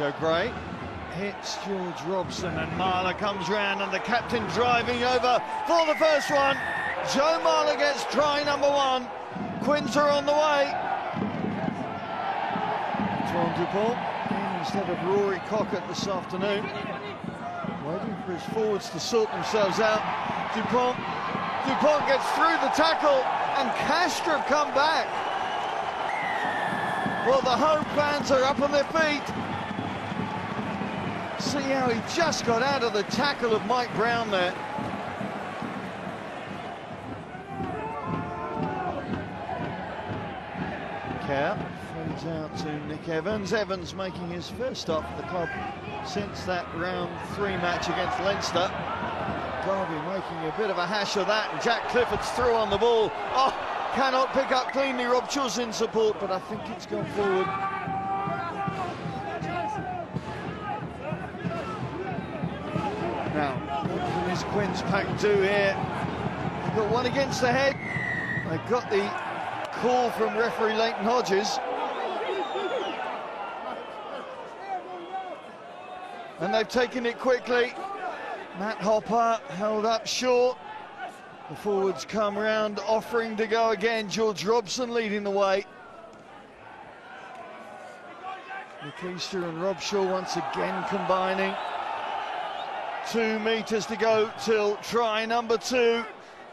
Joe Gray hits George Robson, and Marler comes round, and the captain driving over for the first one. Joe Marler gets try number 1. Quins are on the way. Antoine Dupont in instead of Rory Cockett this afternoon. Waiting for his forwards to sort themselves out. Dupont gets through the tackle, and Kastrup come back. Well, the home fans are up on their feet. See how he just got out of the tackle of Mike Brown there. Kerr fades out to Nick Evans. Evans making his first start for the club since that round 3 match against Leinster. Garvey making a bit of a hash of that, and Jack Clifford's through on the ball. Oh, cannot pick up cleanly. Rob Chaw's in support, but I think it's gone forward. Now, what can this Quins pack do here? They've got one against the head. They've got the call from referee Leighton Hodges. And they've taken it quickly. Matt Hopper held up short. The forwards come round, offering to go again. George Robson leading the way. McKeister and Robshaw once again combining. 2 metres to go till try number 2.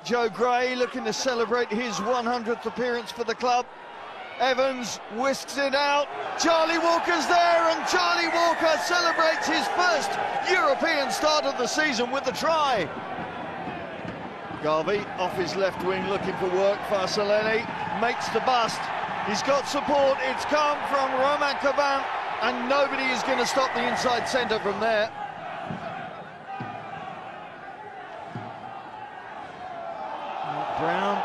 Joe Gray looking to celebrate his 100th appearance for the club. Evans whisks it out. Charlie Walker's there, and Charlie Walker celebrates his first European start of the season with the try. Garvey off his left wing looking for work. Farsalelli makes the bust. He's got support. It's come from Romain Caban, and nobody is going to stop the inside centre from there. Brown,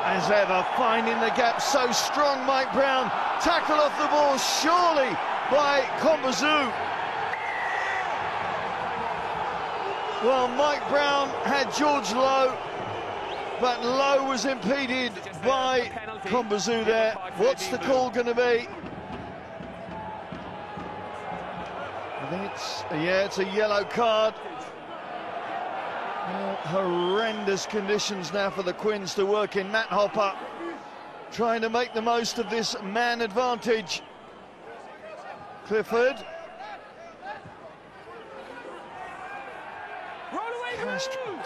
as ever, finding the gap. So strong, Mike Brown. Tackle off the ball, surely, by Kombazoo. Well, Mike Brown had George Lowe, but Lowe was impeded by Kombazoo there. What's the call going to be? I think it's a yellow card. Horrendous conditions now for the Quins to work in. Matt Hopper trying to make the most of this man advantage. Clifford.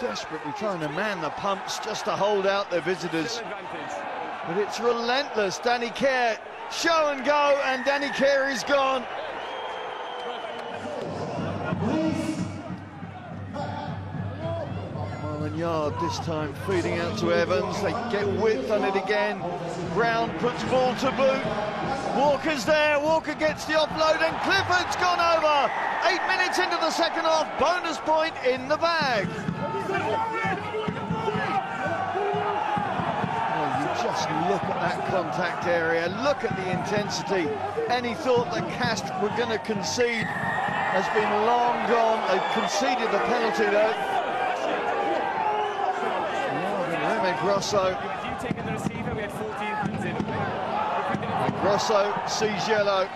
Desperately trying to man the pumps just to hold out their visitors. But it's relentless. Danny Kerr, show and go, and Danny Kerr is gone. Yard this time feeding out to Evans. They get width on it again. Brown puts ball to boot. Walker's there. Walker gets the offload, and Clifford's gone over. 8 minutes into the second half. Bonus point in the bag. Well, you just look at that contact area. Look at the intensity. Any thought that Castres were going to concede has been long gone. They've conceded the penalty though. Grosso. Grosso sees yellow.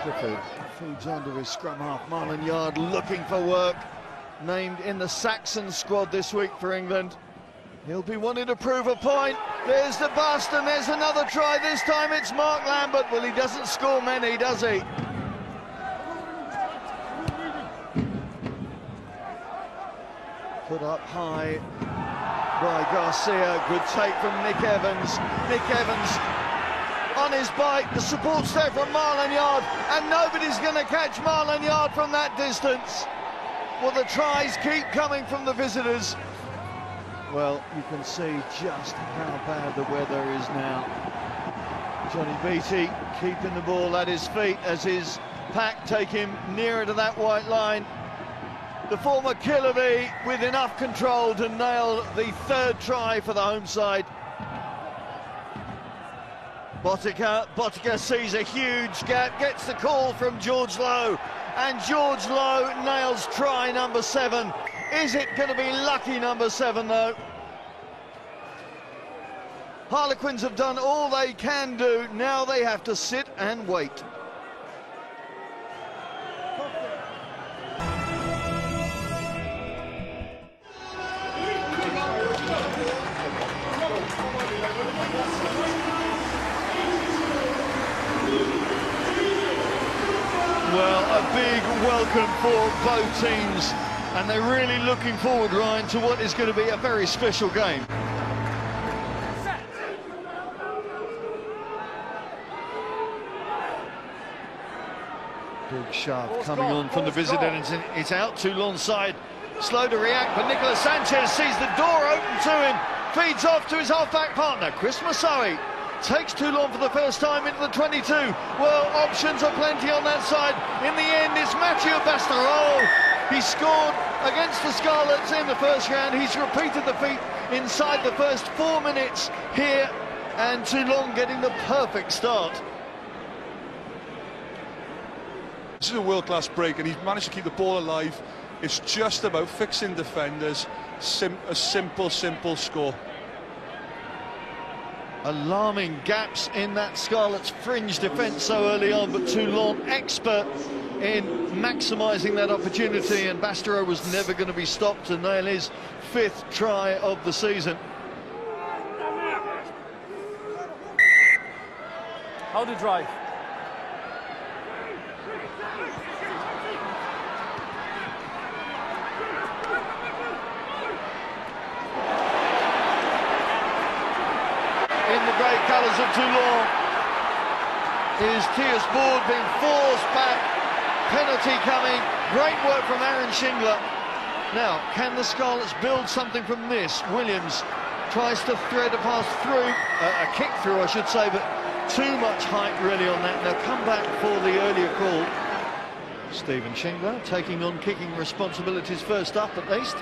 Clifford feeds onto his scrum half. Marlon Yard looking for work. Named in the Saxon squad this week for England. He'll be wanting to prove a point. There's the bust, and there's another try. This time it's Mark Lambert. Well, he doesn't score many, does he? Put up high by Garcia. Good take from Nick Evans. Nick Evans on his bike. The support's there from Marlon Yard, and nobody's going to catch Marlon Yard from that distance. Well, the tries keep coming from the visitors. Well, you can see just how bad the weather is now. Johnny Beattie keeping the ball at his feet as his pack take him nearer to that white line. The former Killer Bee with enough control to nail the 3rd try for the home side. Botica sees a huge gap, gets the call from George Lowe, and George Lowe nails try number 7. Is it going to be lucky number 7 though? Harlequins have done all they can do. Now they have to sit and wait. Well, a big welcome for both teams, and they're really looking forward, Ryan, to what is going to be a very special game. Big shove coming on from the visitor, and it's out Toulon's side. Slow to react, but Nicolas Sanchez sees the door open to him, feeds off to his half-back partner, Chris Massaoui. Takes Toulon for the first time into the 22. Well, options are plenty on that side. In the end, it's Mathieu Bastareaud. He scored against the Scarlets in the first round. He's repeated the feat inside the first 4 minutes here, and Toulon getting the perfect start. This is a world-class break, and he's managed to keep the ball alive. It's just about fixing defenders. A simple score. Alarming gaps in that Scarlet's fringe defence so early on, but Toulon expert in maximising that opportunity, and Bastareaud was never going to be stopped to nail his 5th try of the season. How to drive? In the great colours of Toulon is Thies Bourde being forced back. Penalty coming. Great work from Aaron Schingler. Now, can the Scarlets build something from this? Williams tries to thread a pass through, a kick through, I should say, but too much height really on that. Now, come back for the earlier call. Steven Schingler taking on kicking responsibilities first up, at least.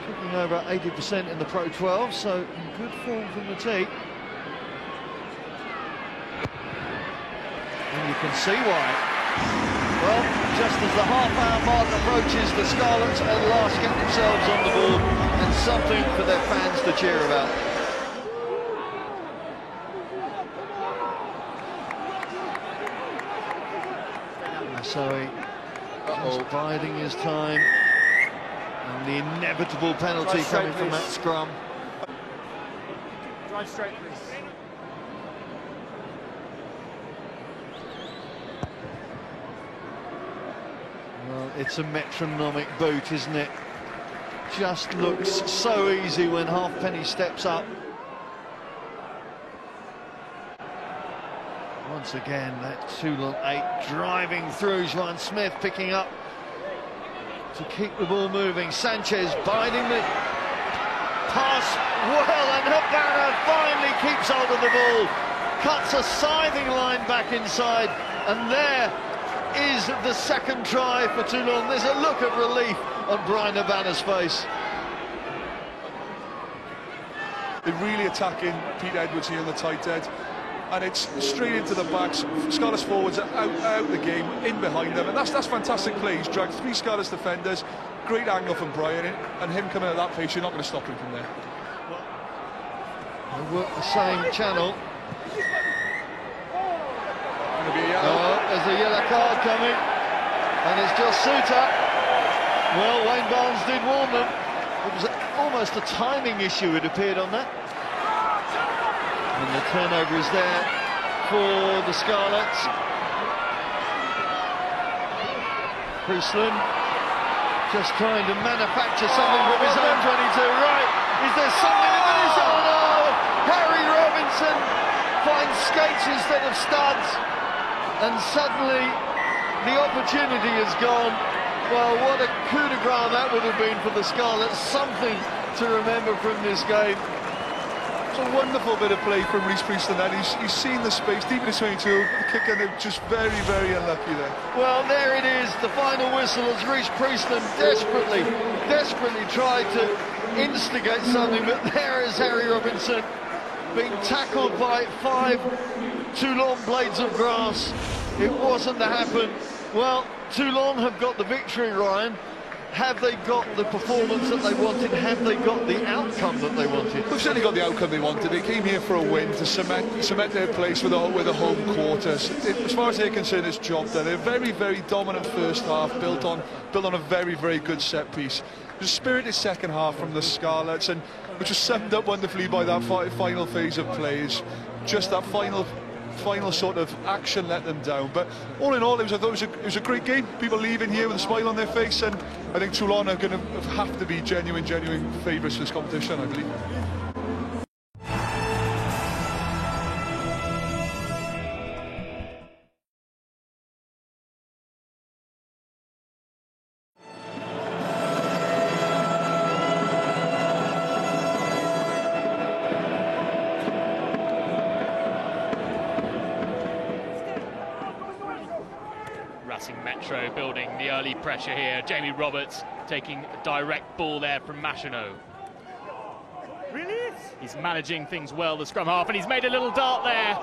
Kicking over 80% in the Pro 12, so in good form from the tee. And you can see why. Well, just as the half-hour mark approaches, the Scarlets at last get themselves on the board, and something for their fans to cheer about. Massaoui just biding his time, and the inevitable penalty coming from that scrum. Drive straight, please. Well, it's a metronomic boot, isn't it? Just looks so easy when Halfpenny steps up. Once again, that Toulon 8 driving through. Juan Smith picking up to keep the ball moving. Sanchez biding the pass well, and Habana finally keeps hold of the ball. Cuts a scything line back inside, and there is the second try for Toulon. There's a look of relief on Bryan Habana's face. They're really attacking Pete Edwards here in the tight end, and it's straight into the backs. Scarlets forwards are out the game, in behind them, and that's fantastic play. He's dragged 3 Scarlets defenders. Great angle from Bryan, and him coming at that pace, you're not going to stop him from there. They work the same channel. There's a yellow card coming, and it's just Souttar. Well, Wayne Barnes did warn them. It was almost a timing issue, it appeared, on that. And the turnover is there for the Scarlets. Priestland just trying to manufacture something from his own 22. Right, is there something in this? Oh no! Harry Robinson finds skates instead of studs, and suddenly the opportunity is gone. Well, what a coup de grace that would have been for the Scarlets. Something to remember from this game. It's a wonderful bit of play from Rhys Priestland, and he's seen the space deep in the 22, the kick, and they're just very unlucky there. Well, there it is, the final whistle, as Rhys Priestland desperately tried to instigate something, but there is Harry Robinson being tackled by 5 Toulon blades of grass. It wasn't to happen. Well, Toulon have got the victory, Ryan, Have they got the performance that they wanted? Have they got the outcome that they wanted? They've certainly got the outcome they wanted. They came here for a win to cement their place with the home quarters. As far as they're concerned, it's job done. They're a very, very dominant first half, built on a very, very good set piece. There's a spirited second half from the Scarlets, and which was summed up wonderfully by that final phase of plays. Just that final sort of action let them down. But all in all, it was a great game. People leaving here with a smile on their face, and I think Toulon are going to have to be genuine favourites for this competition, I believe. Racing Metro building the early pressure here. Jamie Roberts taking a direct ball there from Machenaud. He's managing things well, the scrum half, and he's made a little dart there.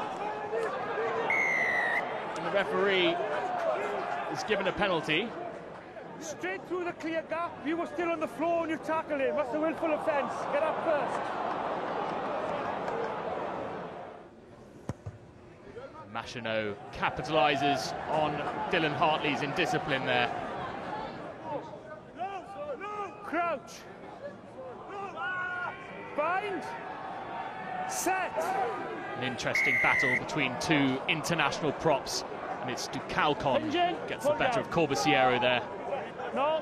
And the referee is given a penalty. Straight through the clear gap, you were still on the floor and you tackled him. That's a willful offence. Get up first. Machenaud capitalises on Dylan Hartley's indiscipline there. Crouch. Bind. Set. An interesting battle between two international props, and it's Ducalcon gets the better of Corbisiero there. No.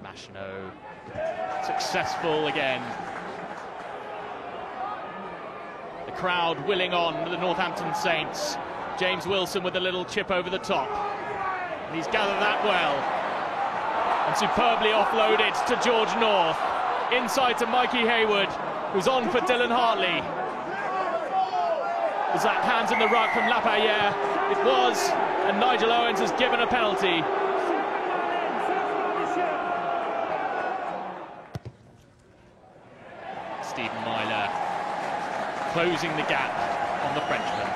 Machenaud successful again. The crowd willing on the Northampton Saints. James Wilson with a little chip over the top. And he's gathered that well. And superbly offloaded to George North. Inside to Mikey Hayward, who's on for Dylan Hartley. Was that hands in the ruck from Lapierre? It was, and Nigel Owens has given a penalty. Stephen Myler closing the gap on the Frenchman.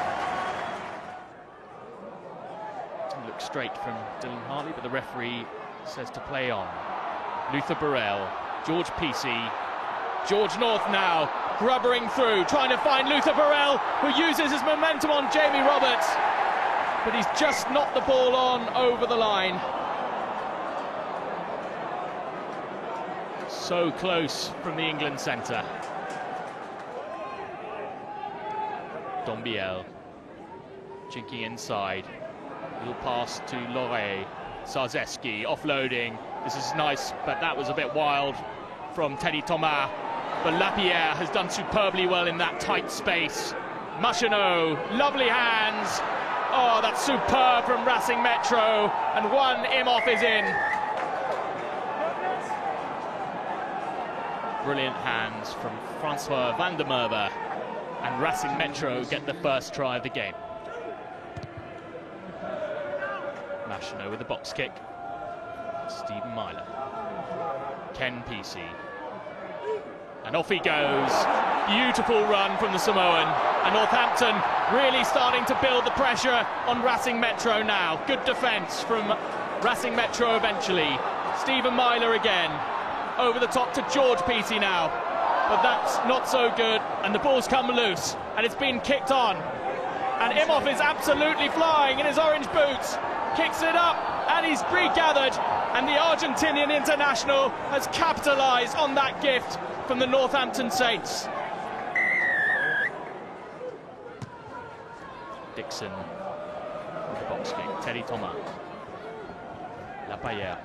Didn't look straight from Dylan Hartley, but the referee says to play on. Luther Burrell, George Peacey, George North now grubbering through, trying to find Luther Burrell, who uses his momentum on Jamie Roberts, but he's just knocked the ball on over the line. So close from the England centre. Dombiel jinking inside, little pass to Loré. Sarzeski offloading. This is nice, but that was a bit wild from Teddy Thomas. But Lapierre has done superbly well in that tight space. Machenaud, lovely hands. Oh, that's superb from Racing Metro. And one Imhoff is in. Brilliant hands from Francois van der Merwe. And Racing Metro get the first try of the game. Machenaud with the box kick. Stephen Myler. Ken Peacey. And off he goes. Beautiful run from the Samoan. And Northampton really starting to build the pressure on Racing Metro now. Good defence from Racing Metro eventually. Stephen Myler again. Over the top to George Peacey now. But that's not so good. And the ball's come loose. And it's been kicked on. And Imhoff is absolutely flying in his orange boots. Kicks it up, and he's regathered, and the Argentinian international has capitalised on that gift from the Northampton Saints. Dixon with the box kick. Teddy Thomas. Lapierre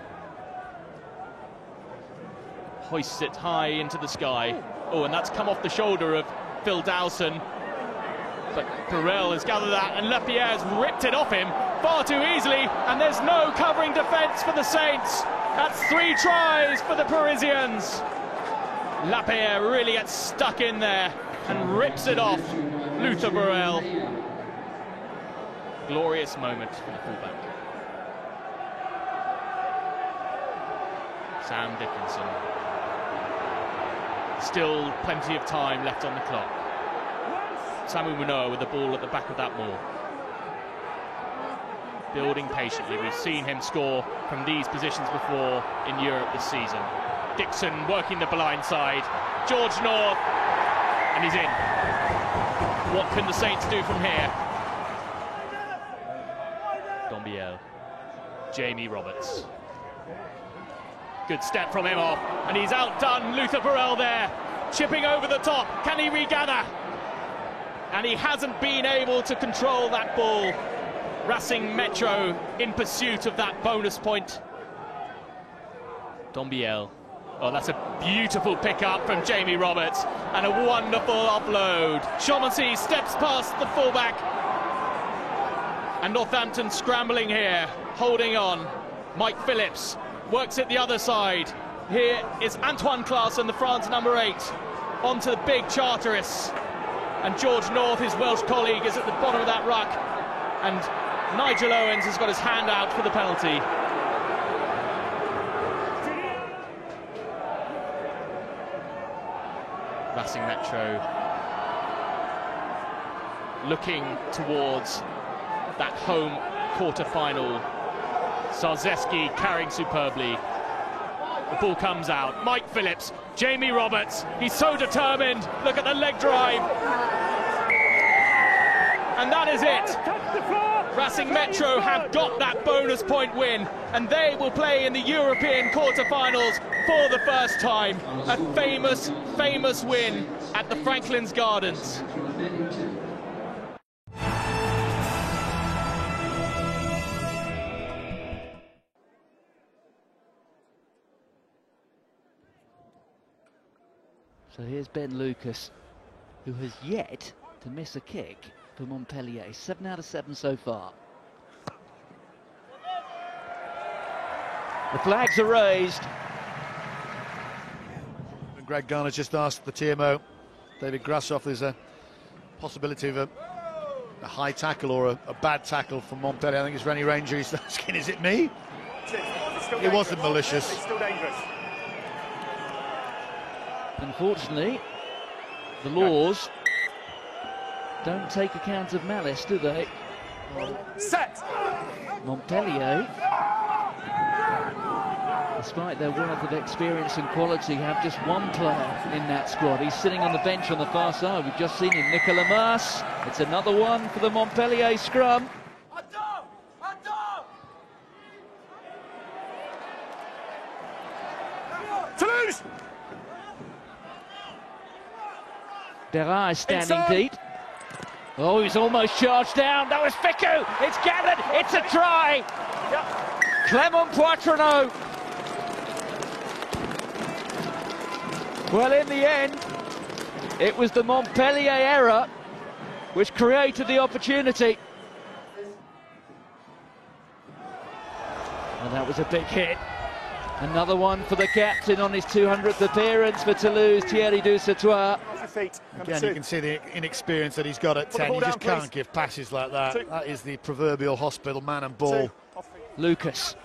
hoists it high into the sky. Oh, and that's come off the shoulder of Phil Dowson. But Burrell has gathered that, and Lapierre has ripped it off him far too easily, and there's no covering defence for the Saints. That's 3 tries for the Parisians. Lapierre really gets stuck in there and rips it off. Luther Burrell. Glorious moment for the fullback. Sam Dickinson. Still plenty of time left on the clock. Samu Manoa with the ball at the back of that maul. building patiently. We've seen him score from these positions before in Europe this season. Dixon working the blind side. George North, and he's in. What can the Saints do from here? Dombiel, Jamie Roberts. Good step from him off, and he's outdone Luther Burrell there. Chipping over the top, can he regather? And he hasn't been able to control that ball. Racing Metro in pursuit of that bonus point. Dombiel. Oh, that's a beautiful pick-up from Jamie Roberts, and a wonderful offload. Shaughnessy steps past the fullback. And Northampton scrambling here, holding on. Mike Phillips works it the other side. Here is Antoine Claassen, the France number 8, onto the big Charteris. And George North, his Welsh colleague, is at the bottom of that ruck. And Nigel Owens has got his hand out for the penalty. Racing Metro looking towards that home quarter-final. Sarzeski carrying superbly. The ball comes out. Mike Phillips, Jamie Roberts, he's so determined. Look at the leg drive. And that is it. Racing Metro have got that bonus point win, and they will play in the European quarter-finals for the first time. A famous, famous win at the Franklin's Gardens. So here's Ben Lucas, who has yet to miss a kick for Montpellier. 7 out of 7 so far. The flags are raised. Greg Garner's just asked the TMO, David Grassoff, there's a possibility of a high tackle or a bad tackle from Montpellier. I think it's Rennie Ranger. He's asking, is it me? It wasn't malicious. It's still dangerous. Unfortunately, the laws don't take account of malice, do they? Set! Montpellier, despite their wealth of experience and quality, have just one player in that squad. He's sitting on the bench on the far side. We've just seen him, Nicolas Mas. It's another one for the Montpellier scrum. Toulouse! Berard is standing Inside. deep. Oh, he's almost charged down. That was Fickou. It's gathered. It's a try. Yep. Clement Poitrenaud. Well, in the end, it was the Montpellier error which created the opportunity. And that was a big hit. Another one for the captain on his 200th appearance for Toulouse, Thierry Dusautoir. Again, you can see the inexperience that he's got at 10. You just can't give passes like that. That is the proverbial hospital man and ball. Lucas.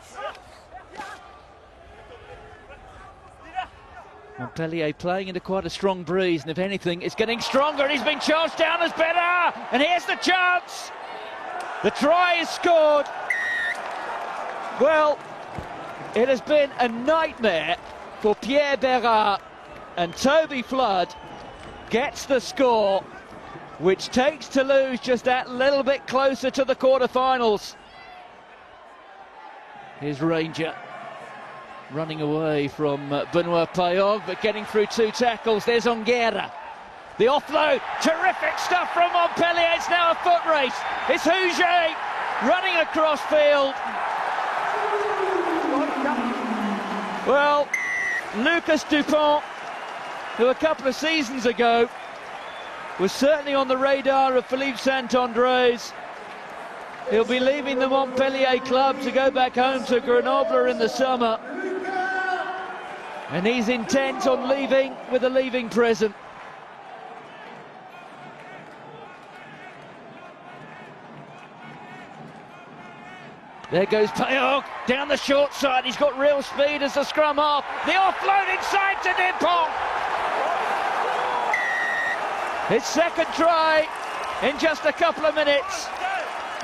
Montpellier playing into quite a strong breeze, and if anything, it's getting stronger, and he's been charged down as better. And here's the chance. The try is scored. Well, it has been a nightmare for Pierre Berard, and Toby Flood gets the score, which takes Toulouse just that little bit closer to the quarterfinals. Here's Ranger running away from Benoit Payog, but getting through 2 tackles. There's Onguera. The offload, terrific stuff from Montpellier. It's now a foot race. It's Houget running across field. Well, Lucas Dupont, who a couple of seasons ago was certainly on the radar of Philippe Saint-Andrés. He'll be leaving the Montpellier club to go back home to Grenoble in the summer. And he's intent on leaving with a leaving present. There goes Payog down the short side. He's got real speed as the scrum half. The offload inside to Dupont. His second try in just a couple of minutes.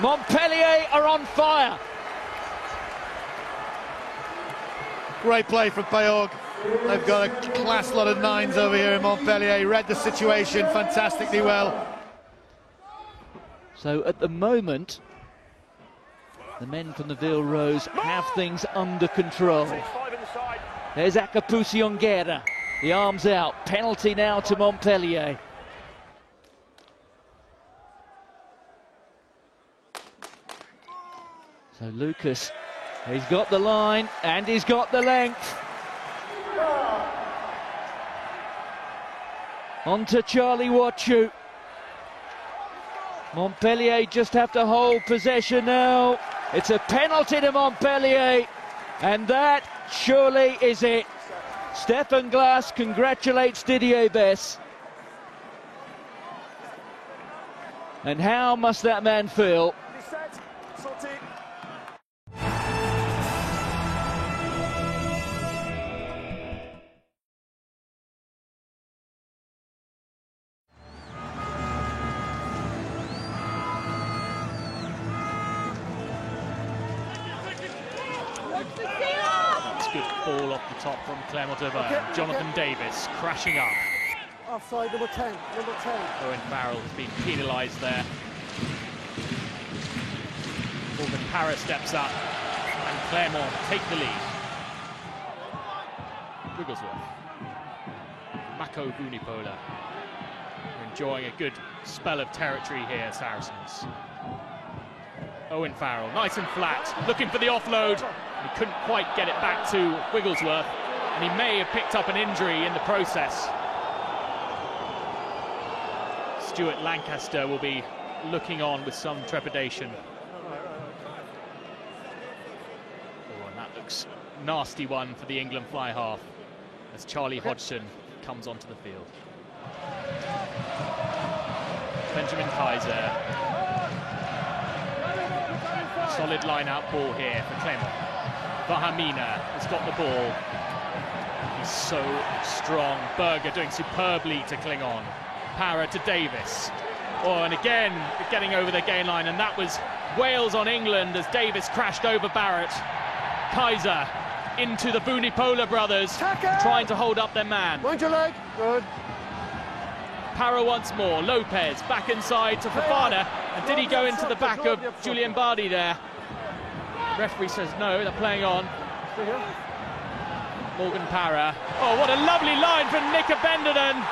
Montpellier are on fire. Great play from Payaug. They've got a class lot of nines over here in Montpellier. Read the situation fantastically well. So at the moment, the men from the Ville Rose have things under control. There's Akapusi Ongera. The arms out. Penalty now to Montpellier. So Lucas, he's got the line and he's got the length. On to Charlie Wachu. Montpellier just have to hold possession now. It's a penalty to Montpellier, and that surely is it. Stefan Glass congratulates Didier Besse. And how must that man feel? That's good ball off the top from Clermont-Auvergne. Jonathan Davis crashing up. Offside, number 10. Owen Farrell has been penalised there. Morgan Parra steps up and Clermont take the lead. Wigglesworth. Mako Vunipola. Enjoying a good spell of territory here, Saracens. Owen Farrell, nice and flat, looking for the offload. He couldn't quite get it back to Wigglesworth, and he may have picked up an injury in the process. Stuart Lancaster will be looking on with some trepidation. Oh, and that looks nasty one for the England fly half as Charlie Hodgson comes onto the field. Benjamin Kaiser. Solid line-out ball here for Clermont. Vahamina has got the ball. He's so strong. Berger doing superbly to cling on. Parra to Davis. Oh, and again, getting over the gain line, and that was Wales on England as Davis crashed over Barrett. Kaiser into the Vunipola brothers, trying to hold up their man. Mind your leg. Good. Parra once more. Lopez back inside to Fofana, and did he go into the back of Julian Bardi there? Referee says no, they're playing on. Morgan Parra. Oh, what a lovely line from Nick Abendinen.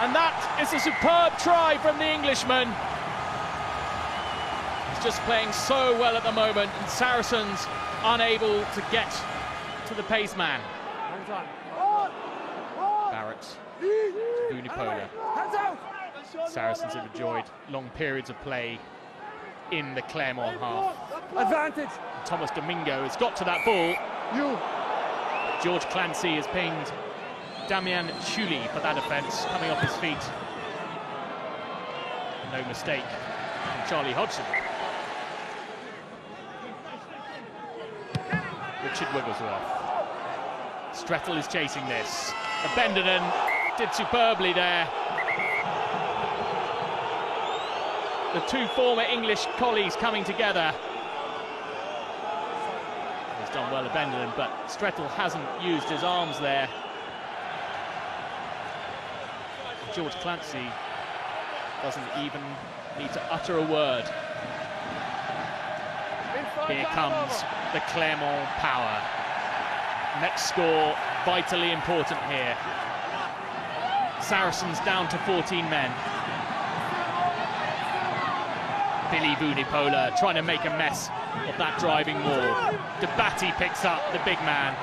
And that is a superb try from the Englishman. He's just playing so well at the moment, and Saracens unable to get to the pace man. Barrett to Vunipola. Saracens have enjoyed long periods of play in the Clermont half. Advantage. Thomas Domingo has got to that ball. George Clancy has pinged Damian Chuli for that offence, coming off his feet. No mistake from Charlie Hodgson. Richard Wigglesworth. Strettle is chasing this. Abendinen did superbly there. The two former English collies coming together. He's done well, Abendinen, but Strettle hasn't used his arms there. George Clancy doesn't even need to utter a word. Here comes the Clermont power. Next score, vitally important here. Saracens down to 14 men. Billy Vunipola trying to make a mess of that driving maul. Debati picks up the big man.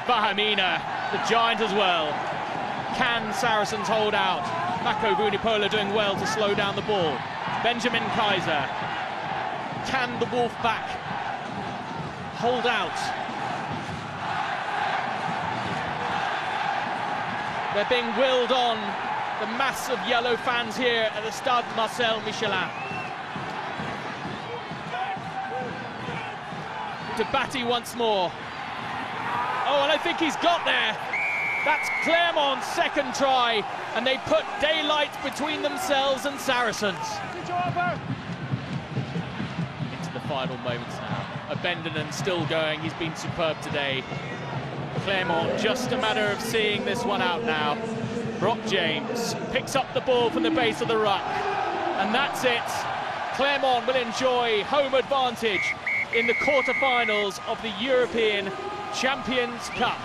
Vahamina, the giant as well. Can Saracens hold out? Mako Vunipola doing well to slow down the ball. Benjamin Kaiser. Can the Wolfpack hold out? They're being willed on, the mass of yellow fans here at the Stade Marcel Michelin. Debati once more. Oh, and I think he's got there. That's Clermont's second try, and they put daylight between themselves and Saracens. final moments now. Abendinen still going, he's been superb today. Clermont, just a matter of seeing this one out now. Brock James picks up the ball from the base of the ruck, and that's it. Clermont will enjoy home advantage in the quarter-finals of the European Champions Cup.